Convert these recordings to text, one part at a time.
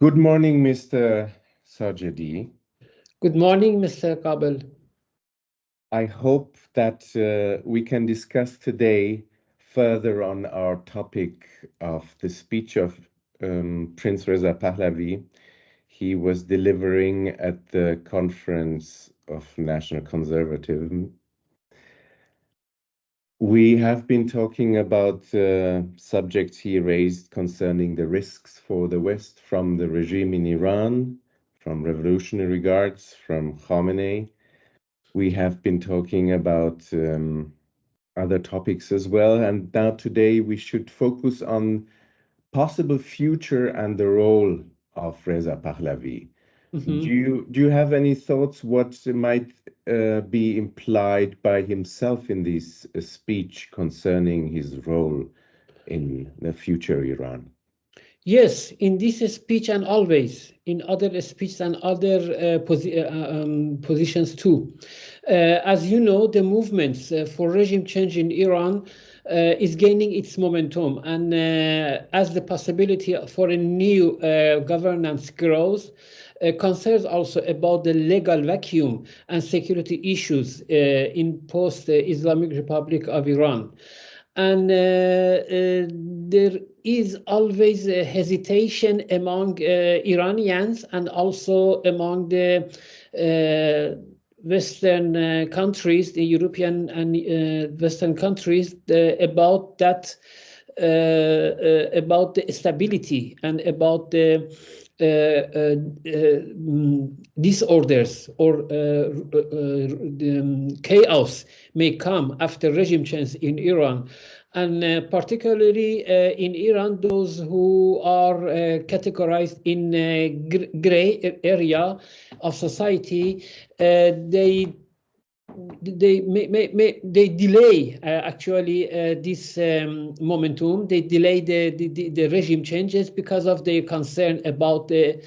Good morning, Mr. Sajedi. Good morning, Mr. Kabel. I hope that we can discuss today further on our topic of the speech of Prince Reza Pahlavi. He was delivering at the Conference of National Conservatism. We have been talking about subjects he raised concerning the risks for the West from the regime in Iran, from Revolutionary Guards, from Khamenei. We have been talking about other topics as well. And now today we should focus on possible future and the role of Reza Pahlavi. Do you have any thoughts what might be implied by himself in this speech concerning his role in the future Iran? Yes, in this speech and always in other speeches and other positions too. As you know, the movements for regime change in Iran is gaining its momentum, and as the possibility for a new governance grows, concerns also about the legal vacuum and security issues in post-Islamic Republic of Iran. And there is always a hesitation among Iranians and also among the Western countries, the European and Western countries, about that, about the stability and about the disorders or the chaos may come after regime change in Iran. And particularly in Iran, those who are categorized in gray area of society, they delay actually this momentum. They delay the regime changes because of their concern about the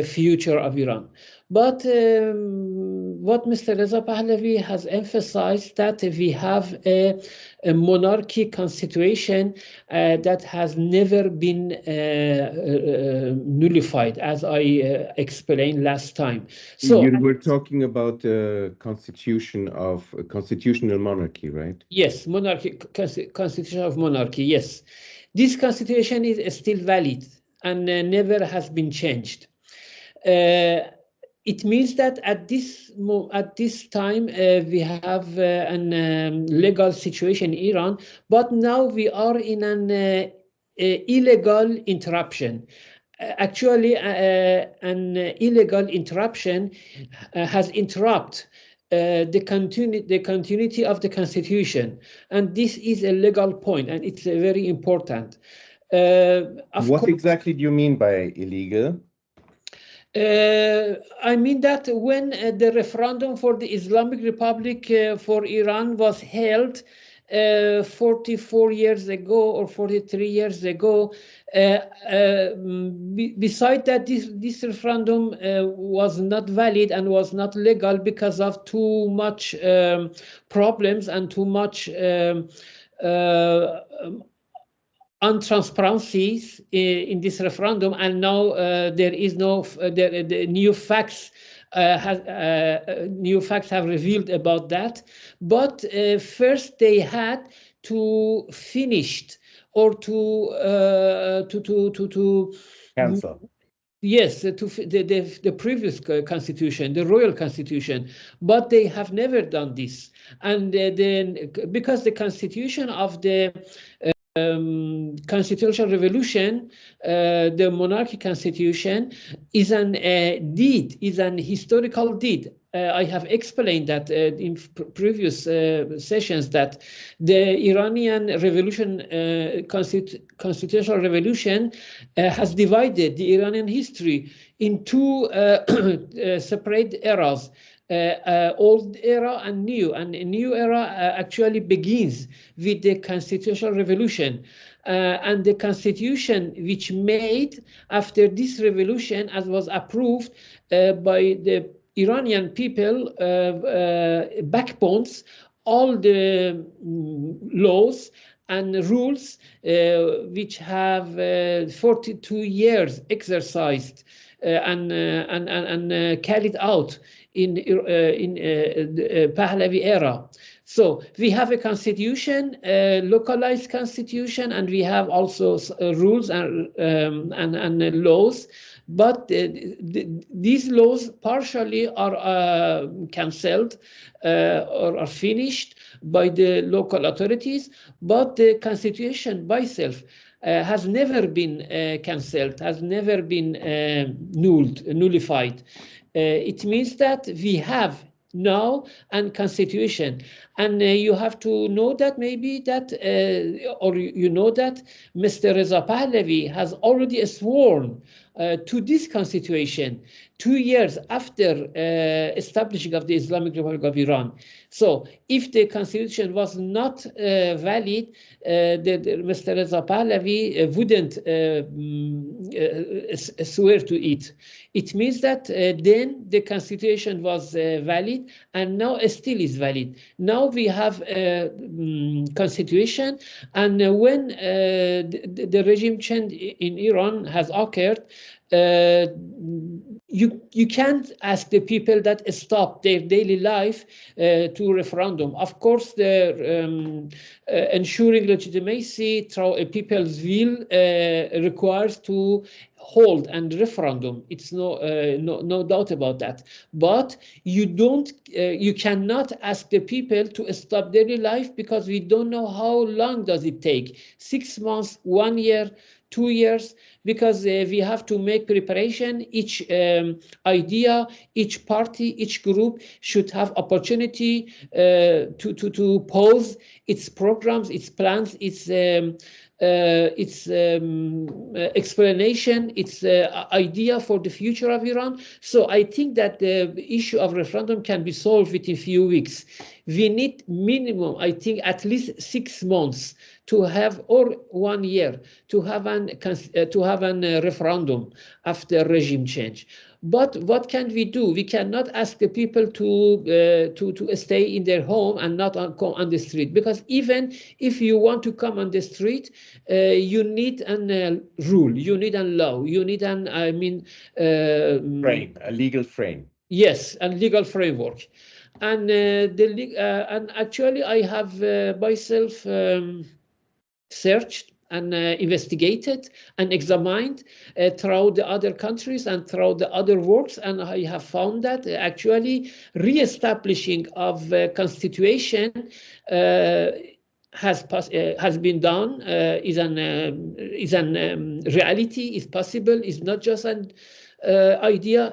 future of Iran. But what Mr. Reza Pahlavi has emphasized, that we have a monarchy constitution that has never been nullified, as I explained last time. So you were talking about the constitution of constitutional monarchy, right? Yes, constitution of monarchy. Yes, this constitution is still valid and never has been changed. It means that at this time we have an legal situation in Iran, but now we are in an illegal interruption. Actually, an illegal interruption has interrupted the continuity of the constitution, and this is a legal point, and it's very important. What exactly do you mean by illegal? I mean that when the referendum for the Islamic Republic for Iran was held 44 years ago or 43 years ago, beside that, this referendum was not valid and was not legal because of too much problems and too much untransparencies in this referendum, and now there is no the new facts have revealed about that. But first they had to finish or to cancel. Yes, the previous constitution, the royal constitution, but they have never done this. And then because the constitution of the constitutional revolution, the monarchy constitution, is an historical deed. I have explained that in previous sessions, that the Iranian revolution, constitutional revolution, has divided the Iranian history in two separate eras. Old era and new, and a new era actually begins with the constitutional revolution, and the constitution which made after this revolution, as was approved by the Iranian people, backbones all the laws and rules which have 42 years exercised and carried out in the Pahlavi era. So we have a constitution, localized constitution, and we have also rules and laws. But these laws partially are cancelled or are finished by the local authorities, but the constitution by itself has never been cancelled, has never been nullified. It means that we have now and constitution, and you have to know that maybe that or you know that Mr. Reza Pahlavi has already sworn to this constitution 2 years after establishing of the Islamic Republic of Iran. So if the constitution was not valid, Mr. Reza Pahlavi wouldn't swear to it. It means that then the constitution was valid, and now still is valid. Now we have a constitution, and when the regime change in Iran has occurred, you can't ask the people that stop their daily life to referendum. Of course, the ensuring legitimacy through people's will requires to hold and referendum. It's no doubt about that. But you cannot ask the people to stop daily life, because we don't know how long does it take. 6 months, 1 year, 2 years, because we have to make preparation. Each idea, each party, each group should have opportunity to pose its programs, its plans, its explanation, its idea for the future of Iran. So I think that the issue of referendum can be solved within a few weeks. We need minimum, I think, at least 6 months to have, or 1 year to have an referendum after regime change. But what can we do? We cannot ask the people to stay in their home and not come on the street, because even if you want to come on the street, you need a rule, you need a law, you need a legal frame. Yes, a legal framework. And and actually I have myself searched and investigated and examined throughout the other countries and throughout the other works, and I have found that actually re-establishing of constitution has been done, is an reality, is possible, is not just an idea,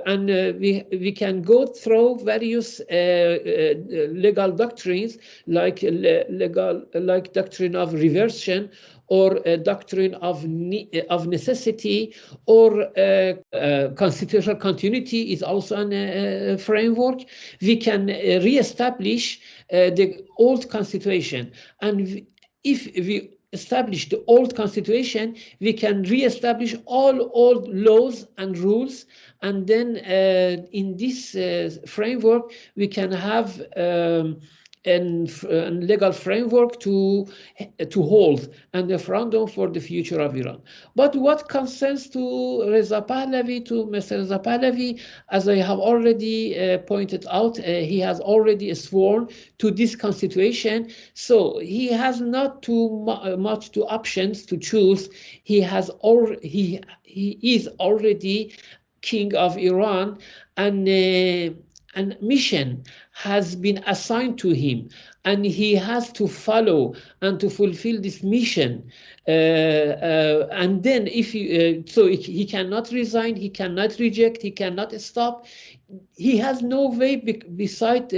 and we can go through various legal doctrines, like doctrine of reversion, or a doctrine of necessity, or constitutional continuity is also a framework. We can re-establish the old constitution, and if we establish the old constitution, we can re-establish all old laws and rules, and then in this framework we can have a legal framework to hold and a referendum for the future of Iran. But what concerns to Reza Pahlavi, to Mr. Reza Pahlavi, as I have already pointed out, he has already sworn to this constitution, so he has not too much to options to choose. He is already king of Iran, and mission has been assigned to him, and he has to follow and to fulfill this mission. And then if he cannot resign, he cannot reject, he cannot stop. He has no way beside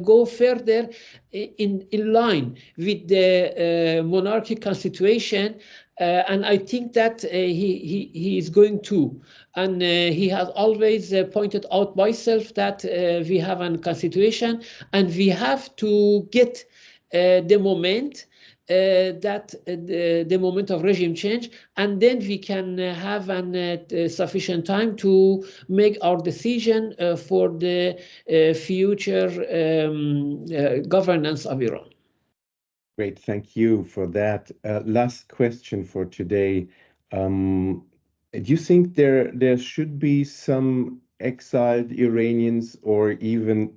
go further in line with the monarchy constitution. And I think that he is going to, and he has always pointed out myself that we have a constitution, and we have to get the moment, that the moment of regime change, and then we can have sufficient time to make our decision for the future governance of Iran. Great, thank you for that. Last question for today. Do you think there should be some exiled Iranians or even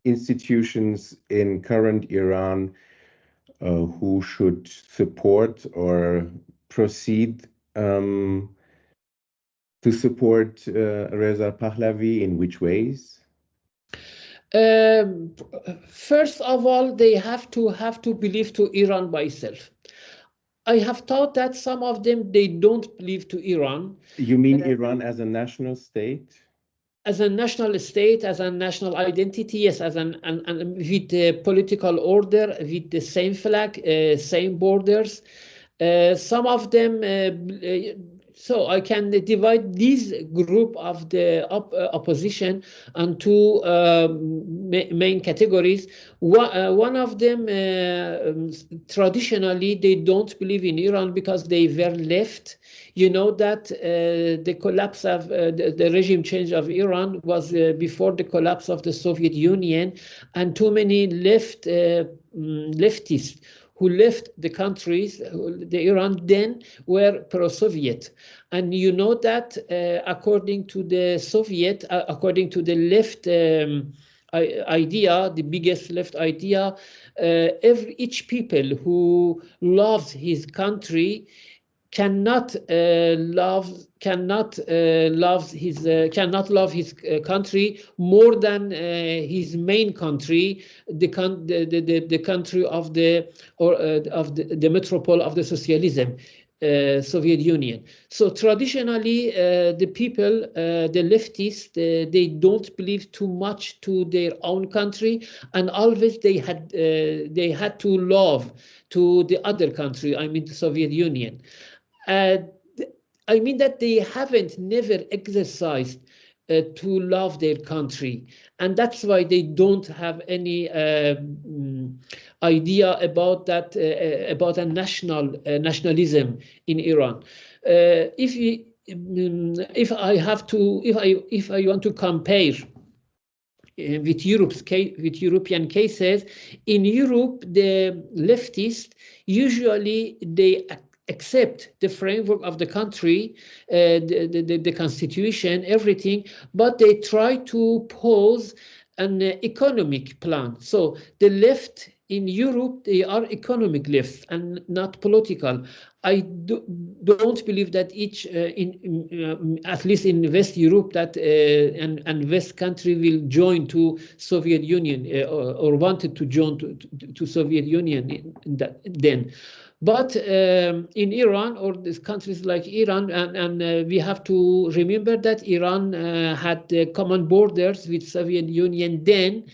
institutions in current Iran who should support or proceed to support Reza Pahlavi? In which ways? Um, First of all, they have to believe to Iran by itself. I have thought that some of them they don't believe to Iran You mean Iran as a national state? as a national state, as a national identity, yes, as an with the political order, with the same flag, same borders. Some of them, so I can divide this group of the opposition on two main categories. One of them, traditionally, they don't believe in Iran because they were left. You know that the collapse of the regime change of Iran was before the collapse of the Soviet Union, and too many leftists who left the countries, the Iran then, were pro-Soviet. And you know that according to the Soviet, according to the left idea, the biggest left idea, each people who loves his country cannot love his country more than his main country, the country of the metropole of the socialism, Soviet Union. So traditionally, the people, the leftists, they don't believe too much to their own country, and always they had to love to the other country. I mean, the Soviet Union. Uh, I mean that they haven't never exercised to love their country, and that's why they don't have any idea about that, about a nationalism in Iran. If I have to, if I want to compare with with European cases, in Europe, the leftists usually they accept the framework of the country, the constitution, everything, but they try to pose an economic plan. So the left in Europe, they are economic left and not political. I don't believe that each, at least in West Europe, that and West country will join to Soviet Union, or wanted to join to Soviet Union then. But in Iran or these countries like Iran, and we have to remember that Iran had common borders with Soviet Union then,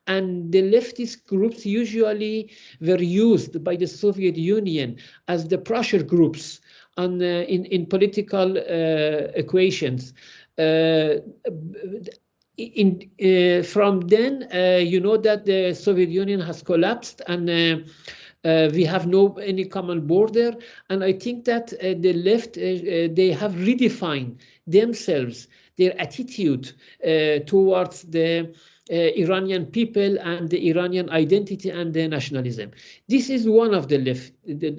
and the leftist groups usually were used by the Soviet Union as the pressure groups on in political equations. From then, you know that the Soviet Union has collapsed, and we have no any common border, and I think that the left they have redefined themselves, their attitude towards the Iranian people and the Iranian identity and the nationalism. This is one of the left, the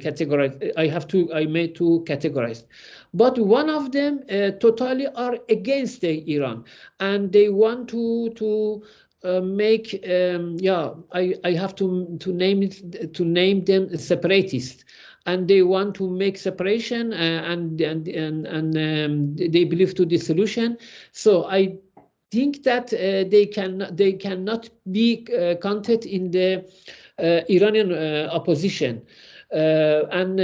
categorized. I made two categorized, but one of them totally are against the Iran, and they want to make I have to name them separatists, and they want to make separation, and they believe to dissolution. So I think that they cannot be counted in the Iranian opposition. And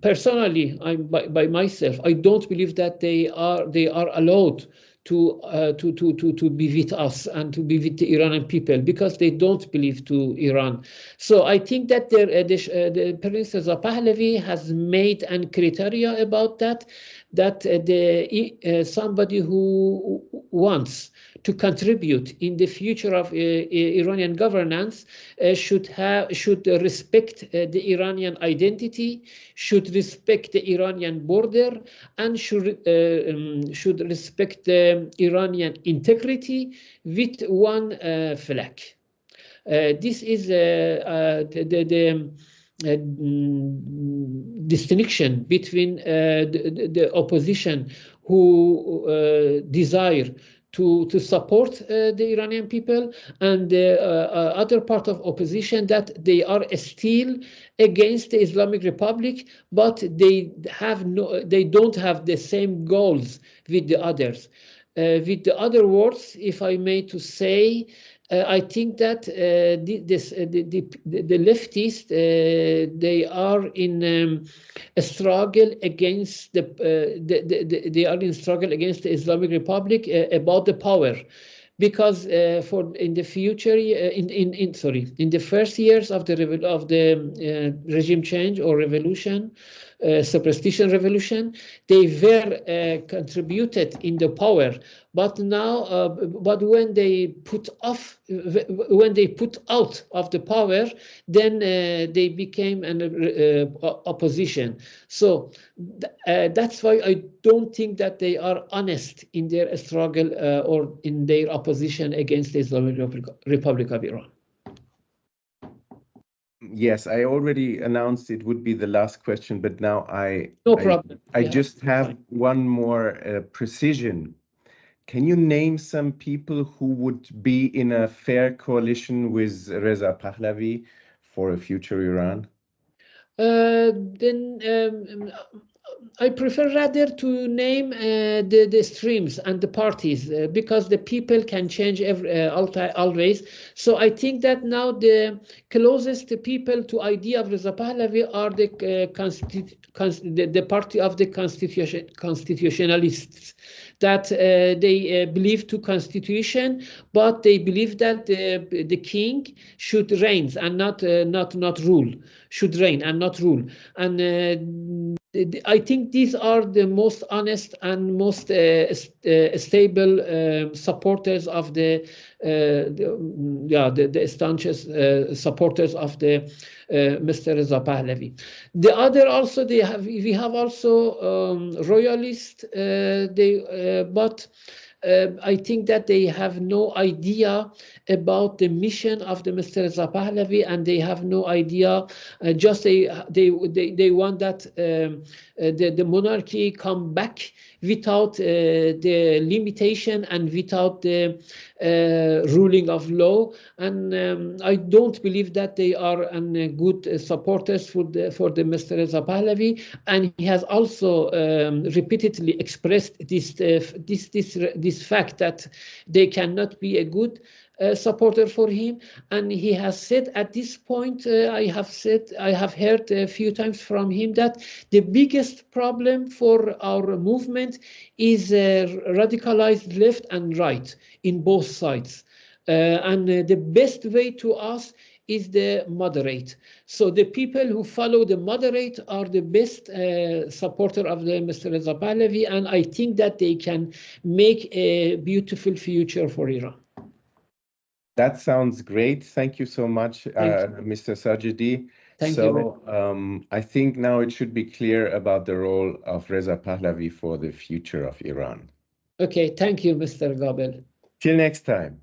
personally, by myself, I don't believe that they are allowed to be with us and to be with the Iranian people, because they don't believe to Iran. So I think that the Prince Reza Pahlavi has made an criteria about that, somebody who wants to contribute in the future of Iranian governance should respect the Iranian identity, should respect the Iranian border, and should respect the Iranian integrity with one flag. This is the distinction between the opposition who desire to support the Iranian people, and the other part of opposition that they are still against the Islamic Republic, but they don't have the same goals with the others. With the other words, if I may to say, I think that the leftists they are in a struggle against they are in struggle against the Islamic Republic about the power, because for in the future in the first years of the regime change or revolution, superstition revolution, they were contributed in the power, but now but when they put out of the power, then they became an opposition. So that's why I don't think that they are honest in their struggle or in their opposition against the Islamic Republic of Iran. Yes, I already announced it would be the last question, but now No problem. I just have one more precision. Can you name some people who would be in a fair coalition with Reza Pahlavi for a future Iran? Then I prefer rather to name the streams and the parties, because the people can change always. So I think that now the closest people to idea of Reza Pahlavi are the party of the constitutionalists, that they believe to constitution, but they believe that the king should reign and not rule, should reign and not rule. And I think these are the most honest and most stable supporters of the staunchest supporters of the Mr. Reza Pahlavi. The other also we have also royalists. But I think that they have no idea about the mission of the Mr. Reza Pahlavi, and they have no idea. Just they want that the monarchy come back without the limitation and without the ruling of law. And I don't believe that they are good supporters for the Mr. Reza Pahlavi. And he has also repeatedly expressed this fact that they cannot be a good supporter for him. And he has said at this point, I have heard a few times from him that the biggest problem for our movement is radicalized left and right in both sides. And the best way to us is the moderate. So the people who follow the moderate are the best supporter of the Mr. Reza Pahlavi, and I think that they can make a beautiful future for Iran. That sounds great. Thank you so much, Mr. Sajedi. Thank you. I think now it should be clear about the role of Reza Pahlavi for the future of Iran. Okay, thank you, Mr. Gabel. Till next time.